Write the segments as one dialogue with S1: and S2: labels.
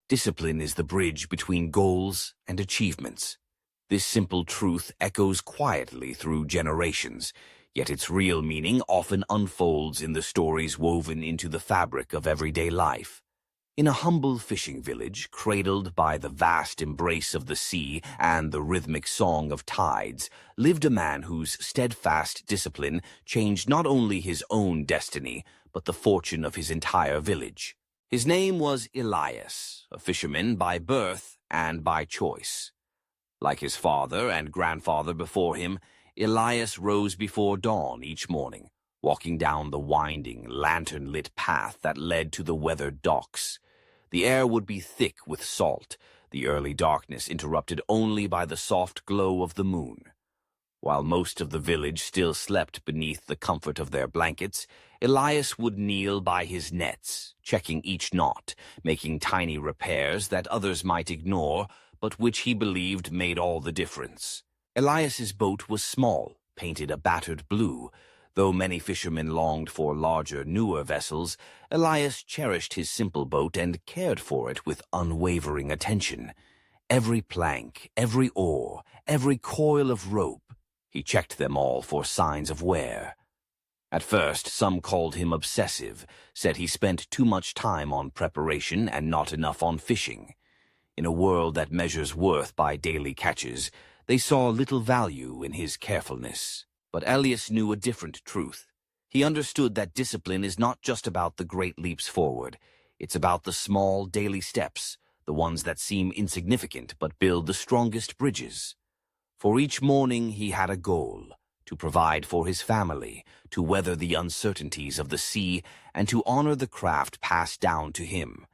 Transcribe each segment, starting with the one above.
S1: Discipline is the bridge between goals and achievements. This simple truth echoes quietly through generations, yet its real meaning often unfolds in the stories woven into the fabric of everyday life. In a humble fishing village, cradled by the vast embrace of the sea and the rhythmic song of tides, lived a man whose steadfast discipline changed not only his own destiny, but the fortune of his entire village. His name was Elias, a fisherman by birth and by choice. Like his father and grandfather before him, Elias rose before dawn each morning, walking down the winding, lantern-lit path that led to the weathered docks. The air would be thick with salt, the early darkness interrupted only by the soft glow of the moon. While most of the village still slept beneath the comfort of their blankets, Elias would kneel by his nets, checking each knot, making tiny repairs that others might ignore, but which he believed made all the difference. Elias's boat was small, painted a battered blue. Though many fishermen longed for larger, newer vessels, Elias cherished his simple boat and cared for it with unwavering attention. Every plank, every oar, every coil of rope, he checked them all for signs of wear. At first, some called him obsessive, said he spent too much time on preparation and not enough on fishing. In a world that measures worth by daily catches, they saw little value in his carefulness. But Elias knew a different truth. He understood that discipline is not just about the great leaps forward. It's about the small daily steps, the ones that seem insignificant but build the strongest bridges. For each morning he had a goal: to provide for his family, to weather the uncertainties of the sea, and to honor the craft passed down to him.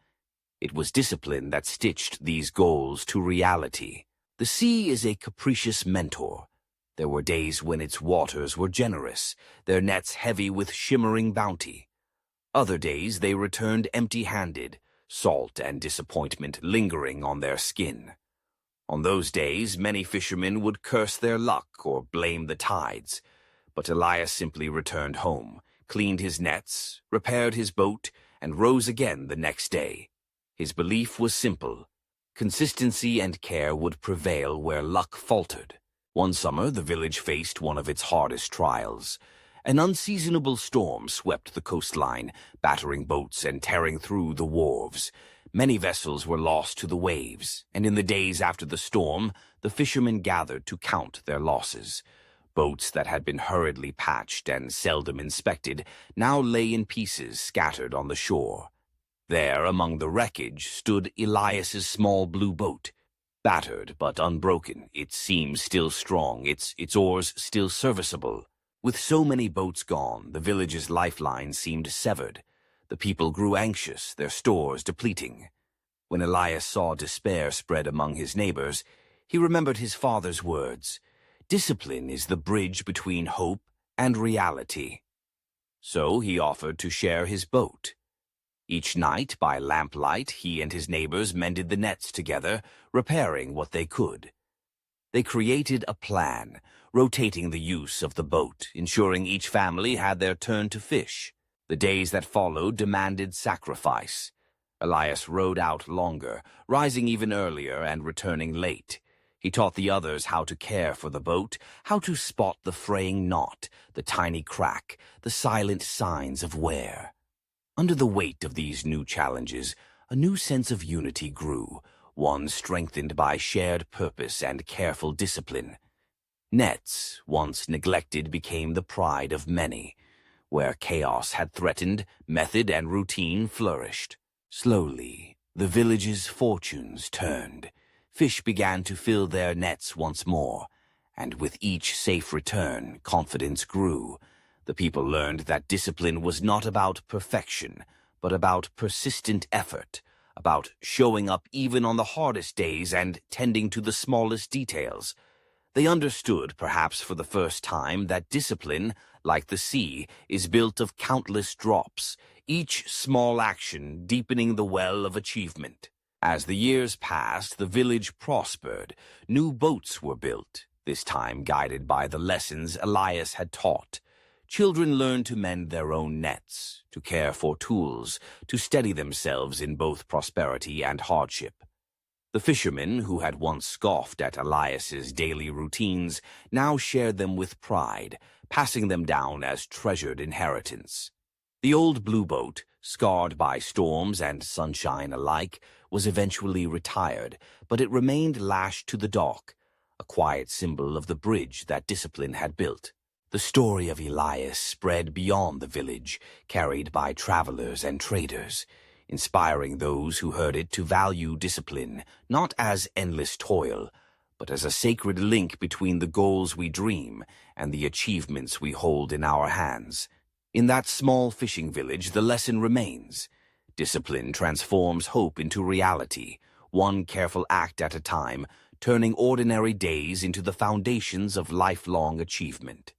S1: It was discipline that stitched these goals to reality. The sea is a capricious mentor. There were days when its waters were generous, their nets heavy with shimmering bounty. Other days they returned empty-handed, salt and disappointment lingering on their skin. On those days, many fishermen would curse their luck or blame the tides. But Elias simply returned home, cleaned his nets, repaired his boat, and rose again the next day. His belief was simple: consistency and care would prevail where luck faltered. One summer, the village faced one of its hardest trials. An unseasonable storm swept the coastline, battering boats and tearing through the wharves. Many vessels were lost to the waves, and in the days after the storm, the fishermen gathered to count their losses. Boats that had been hurriedly patched and seldom inspected now lay in pieces scattered on the shore. There, among the wreckage, stood Elias's small blue boat. Battered but unbroken, its seams still strong, its oars still serviceable. With so many boats gone, the village's lifeline seemed severed. The people grew anxious, their stores depleting. When Elias saw despair spread among his neighbors, he remembered his father's words: "Discipline is the bridge between hope and reality." So he offered to share his boat. Each night, by lamplight, he and his neighbors mended the nets together, repairing what they could. They created a plan, rotating the use of the boat, ensuring each family had their turn to fish. The days that followed demanded sacrifice. Elias rowed out longer, rising even earlier and returning late. He taught the others how to care for the boat, how to spot the fraying knot, the tiny crack, the silent signs of wear. Under the weight of these new challenges, a new sense of unity grew, one strengthened by shared purpose and careful discipline. Nets, once neglected, became the pride of many. Where chaos had threatened, method and routine flourished. Slowly, the village's fortunes turned. Fish began to fill their nets once more, and with each safe return, confidence grew. The people learned that discipline was not about perfection, but about persistent effort, about showing up even on the hardest days and tending to the smallest details. They understood, perhaps for the first time, that discipline, like the sea, is built of countless drops, each small action deepening the well of achievement. As the years passed, the village prospered. New boats were built, this time guided by the lessons Elias had taught. Children learn to mend their own nets, to care for tools, to steady themselves in both prosperity and hardship. The fisherman, who had once scoffed at Elias's daily routines, now shared them with pride, passing them down as treasured inheritance. The old blue boat, scarred by storms and sunshine alike, was eventually retired, but it remained lashed to the dock, a quiet symbol of the bridge that discipline had built. The story of Elias spread beyond the village, carried by travelers and traders, inspiring those who heard it to value discipline, not as endless toil, but as a sacred link between the goals we dream and the achievements we hold in our hands. In that small fishing village, the lesson remains. Discipline transforms hope into reality, one careful act at a time, turning ordinary days into the foundations of lifelong achievement.